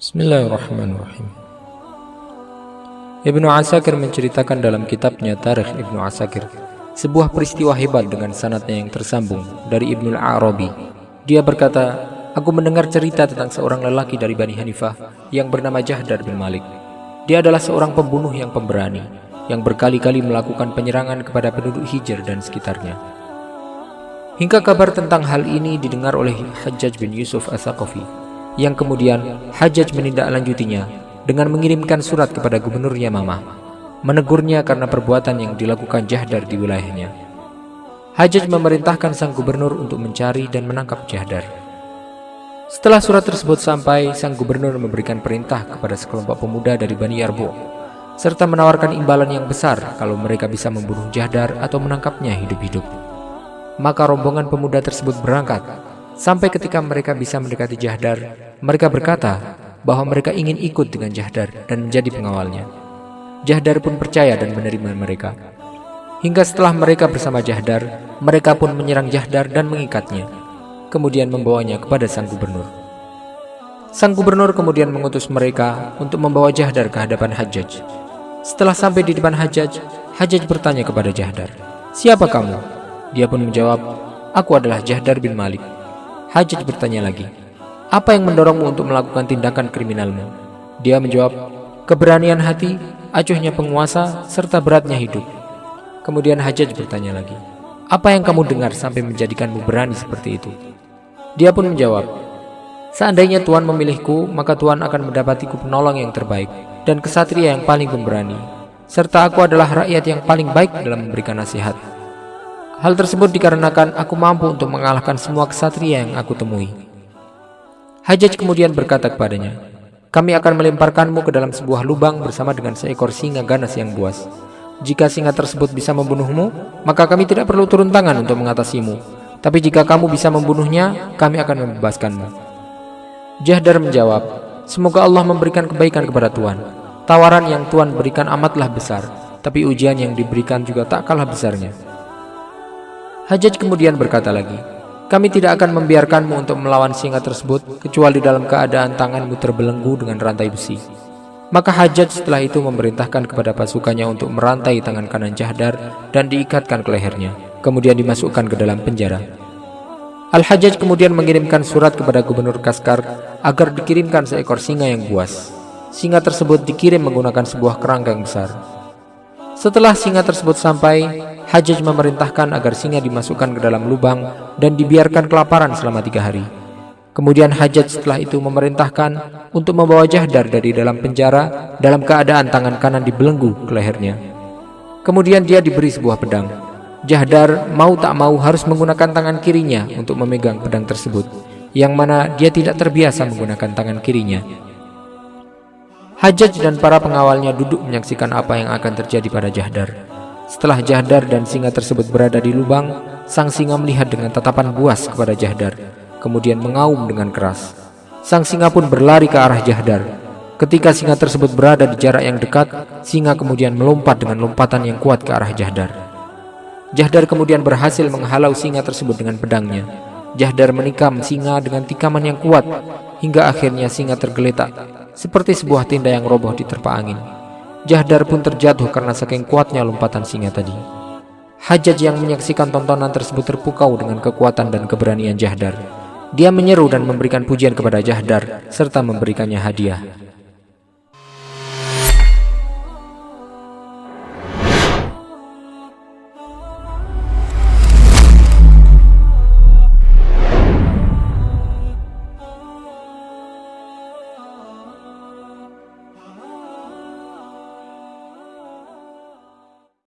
Bismillahirrahmanirrahim. Ibnu Asakir menceritakan dalam kitabnya Tarikh Ibnu Asakir sebuah peristiwa hebat dengan sanadnya yang tersambung dari Ibnu Arabi. Dia berkata, "Aku mendengar cerita tentang seorang lelaki dari Bani Hanifah yang bernama Jahdar bin Malik. Dia adalah seorang pembunuh yang pemberani, yang berkali-kali melakukan penyerangan kepada penduduk Hijr dan sekitarnya. Hingga kabar tentang hal ini didengar oleh Hajjaj bin Yusuf As-Saqafi, yang kemudian Hajjaj menindaklanjutinya dengan mengirimkan surat kepada gubernur Yamamah, menegurnya karena perbuatan yang dilakukan Jahdar di wilayahnya. Hajjaj memerintahkan sang gubernur untuk mencari dan menangkap Jahdar. Setelah surat tersebut sampai, sang gubernur memberikan perintah kepada sekelompok pemuda dari Bani Yarbu, serta menawarkan imbalan yang besar kalau mereka bisa membunuh Jahdar atau menangkapnya hidup-hidup. Maka rombongan pemuda tersebut berangkat. Sampai ketika mereka bisa mendekati Jahdar, mereka berkata bahwa mereka ingin ikut dengan Jahdar dan menjadi pengawalnya. Jahdar pun percaya dan menerima mereka. Hingga setelah mereka bersama Jahdar, mereka pun menyerang Jahdar dan mengikatnya, kemudian membawanya kepada sang gubernur. Sang gubernur kemudian mengutus mereka untuk membawa Jahdar ke hadapan Hajjaj. Setelah sampai di depan Hajjaj, Hajjaj bertanya kepada Jahdar, "Siapa kamu?" Dia pun menjawab, "Aku adalah Jahdar bin Malik." Hajjaj bertanya lagi, "Apa yang mendorongmu untuk melakukan tindakan kriminalmu?" Dia menjawab, "Keberanian hati, acuhnya penguasa, serta beratnya hidup." Kemudian Hajjaj bertanya lagi, "Apa yang kamu dengar sampai menjadikanmu berani seperti itu?" Dia pun menjawab, "Seandainya Tuhan memilihku, maka Tuhan akan mendapatiku penolong yang terbaik dan kesatria yang paling pemberani, serta aku adalah rakyat yang paling baik dalam memberikan nasihat. Hal tersebut dikarenakan aku mampu untuk mengalahkan semua kesatria yang aku temui." Hajjaj kemudian berkata kepadanya, "Kami akan melemparkanmu ke dalam sebuah lubang bersama dengan seekor singa ganas yang buas. Jika singa tersebut bisa membunuhmu, maka kami tidak perlu turun tangan untuk mengatasimu. Tapi jika kamu bisa membunuhnya, kami akan membebaskanmu." Jahdar menjawab, "Semoga Allah memberikan kebaikan kepada Tuhan. Tawaran yang Tuhan berikan amatlah besar, tapi ujian yang diberikan juga tak kalah besarnya." Hajjaj kemudian berkata lagi, "Kami tidak akan membiarkanmu untuk melawan singa tersebut kecuali dalam keadaan tanganmu terbelenggu dengan rantai besi." Maka Hajjaj setelah itu memerintahkan kepada pasukannya untuk merantai tangan kanan Jahdar dan diikatkan ke lehernya, kemudian dimasukkan ke dalam penjara. Al-Hajjaj kemudian mengirimkan surat kepada Gubernur Kaskar agar dikirimkan seekor singa yang buas. Singa tersebut dikirim menggunakan sebuah kerangka yang besar. Setelah singa tersebut sampai, Hajjaj memerintahkan agar singa dimasukkan ke dalam lubang dan dibiarkan kelaparan selama 3 hari. Kemudian Hajjaj setelah itu memerintahkan untuk membawa Jahdar dari dalam penjara dalam keadaan tangan kanan dibelenggu ke lehernya. Kemudian dia diberi sebuah pedang. Jahdar mau tak mau harus menggunakan tangan kirinya untuk memegang pedang tersebut, yang mana dia tidak terbiasa menggunakan tangan kirinya. Hajjaj dan para pengawalnya duduk menyaksikan apa yang akan terjadi pada Jahdar. Setelah Jahdar dan singa tersebut berada di lubang, sang singa melihat dengan tatapan buas kepada Jahdar, kemudian mengaum dengan keras. Sang singa pun berlari ke arah Jahdar. Ketika singa tersebut berada di jarak yang dekat, singa kemudian melompat dengan lompatan yang kuat ke arah Jahdar. Jahdar kemudian berhasil menghalau singa tersebut dengan pedangnya. Jahdar menikam singa dengan tikaman yang kuat, hingga akhirnya singa tergeletak seperti sebuah tenda yang roboh diterpa angin. Jahdar pun terjatuh karena saking kuatnya lompatan singa tadi. Hajjaj yang menyaksikan tontonan tersebut terpukau dengan kekuatan dan keberanian Jahdar. Dia menyeru dan memberikan pujian kepada Jahdar serta memberikannya hadiah.